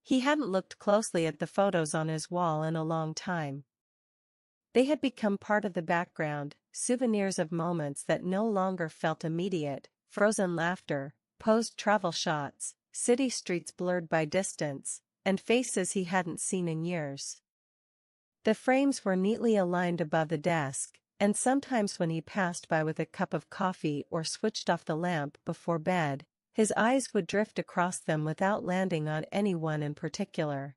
He hadn't looked closely at the photos on his wall in a long time. They had become part of the background, souvenirs of moments that no longer felt immediate, frozen laughter, posed travel shots, city streets blurred by distance, and faces he hadn't seen in years. The frames were neatly aligned above the desk, and sometimes when he passed by with a cup of coffee or switched off the lamp before bed, his eyes would drift across them without landing on anyone in particular.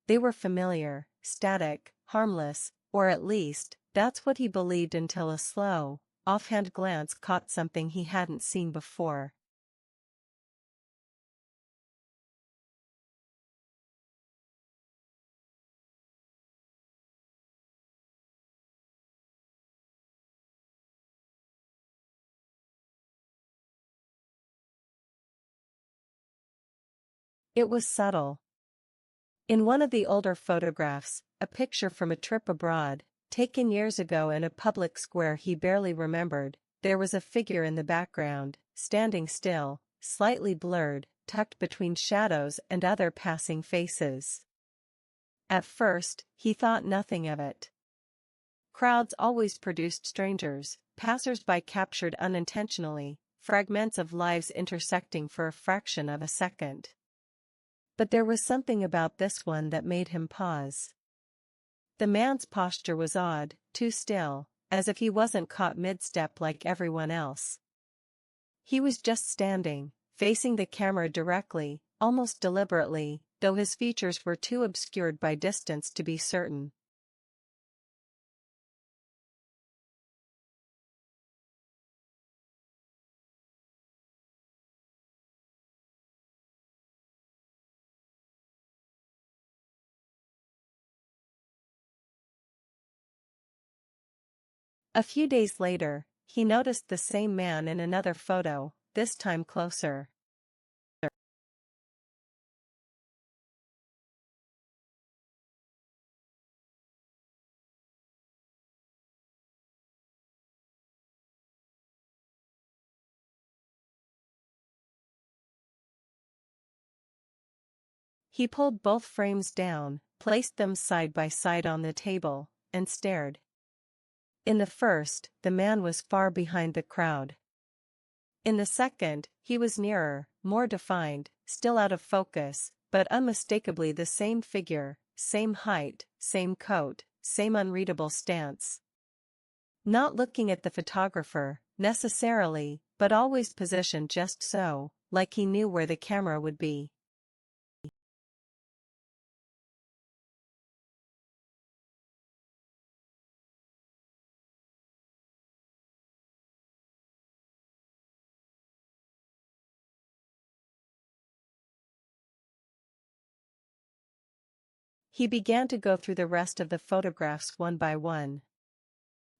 They were familiar, static, harmless, or at least, that's what he believed until a slow, offhand glance caught something he hadn't seen before. It was subtle. In one of the older photographs, a picture from a trip abroad, taken years ago in a public square he barely remembered, there was a figure in the background, standing still, slightly blurred, tucked between shadows and other passing faces. At first, he thought nothing of it. Crowds always produced strangers, passers-by captured unintentionally, fragments of lives intersecting for a fraction of a second. But there was something about this one that made him pause. The man's posture was odd, too still, as if he wasn't caught mid-step like everyone else. He was just standing, facing the camera directly, almost deliberately, though his features were too obscured by distance to be certain. A few days later, he noticed the same man in another photo, this time closer. He pulled both frames down, placed them side by side on the table, and stared. In the first, the man was far behind the crowd. In the second, he was nearer, more defined, still out of focus, but unmistakably the same figure, same height, same coat, same unreadable stance. Not looking at the photographer, necessarily, but always positioned just so, like he knew where the camera would be. He began to go through the rest of the photographs one by one.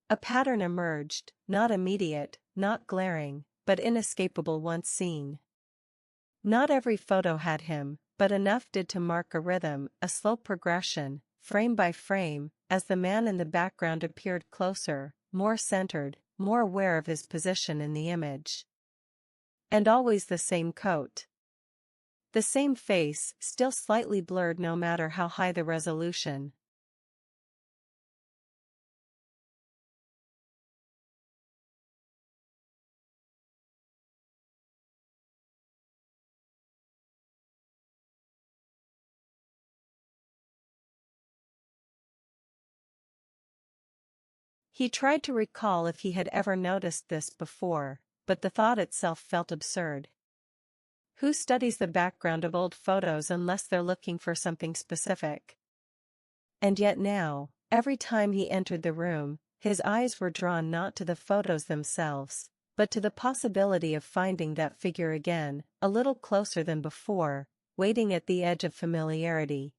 A pattern emerged, not immediate, not glaring, but inescapable once seen. Not every photo had him, but enough did to mark a rhythm, a slow progression, frame by frame, as the man in the background appeared closer, more centered, more aware of his position in the image. And always the same coat. The same face, still slightly blurred no matter how high the resolution. He tried to recall if he had ever noticed this before, but the thought itself felt absurd. Who studies the background of old photos unless they're looking for something specific? And yet now, every time he entered the room, his eyes were drawn not to the photos themselves, but to the possibility of finding that figure again, a little closer than before, waiting at the edge of familiarity.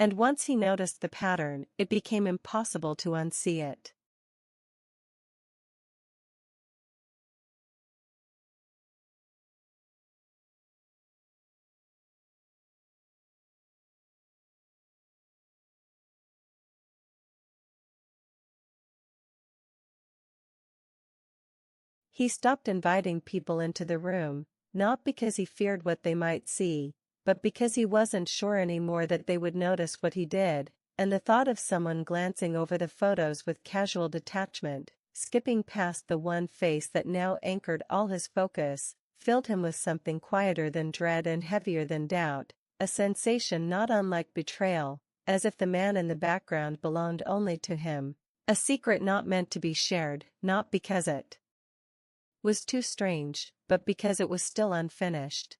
And once he noticed the pattern, it became impossible to unsee it. He stopped inviting people into the room, not because he feared what they might see, but because he wasn't sure anymore that they would notice what he did, and the thought of someone glancing over the photos with casual detachment, skipping past the one face that now anchored all his focus, filled him with something quieter than dread and heavier than doubt, a sensation not unlike betrayal, as if the man in the background belonged only to him, a secret not meant to be shared, not because it was too strange, but because it was still unfinished.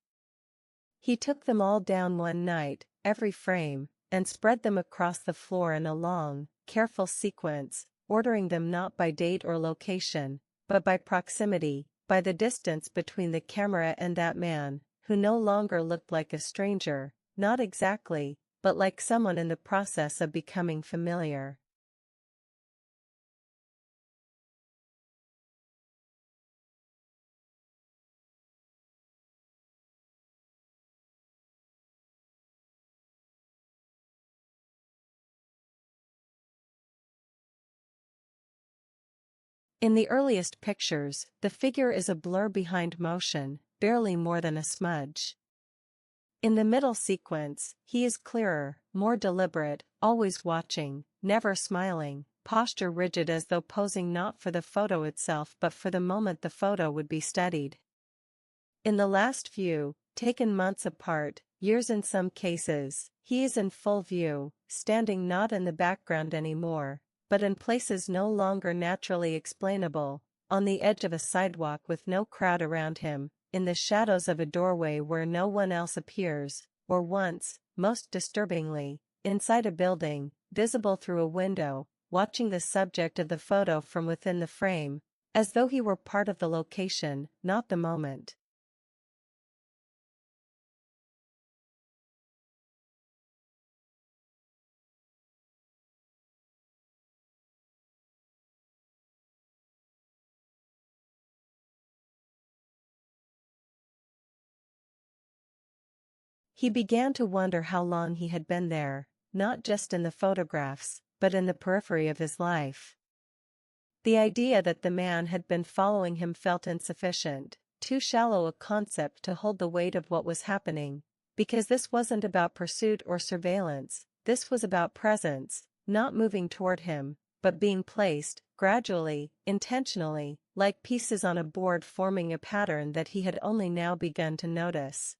He took them all down one night, every frame, and spread them across the floor in a long, careful sequence, ordering them not by date or location, but by proximity, by the distance between the camera and that man, who no longer looked like a stranger, not exactly, but like someone in the process of becoming familiar. In the earliest pictures, the figure is a blur behind motion, barely more than a smudge. In the middle sequence, he is clearer, more deliberate, always watching, never smiling, posture rigid as though posing not for the photo itself but for the moment the photo would be studied. In the last view, taken months apart, years in some cases, he is in full view, standing not in the background anymore, but in places no longer naturally explainable, on the edge of a sidewalk with no crowd around him, in the shadows of a doorway where no one else appears, or once, most disturbingly, inside a building, visible through a window, watching the subject of the photo from within the frame, as though he were part of the location, not the moment. He began to wonder how long he had been there, not just in the photographs, but in the periphery of his life. The idea that the man had been following him felt insufficient, too shallow a concept to hold the weight of what was happening, because this wasn't about pursuit or surveillance, this was about presence, not moving toward him, but being placed, gradually, intentionally, like pieces on a board forming a pattern that he had only now begun to notice.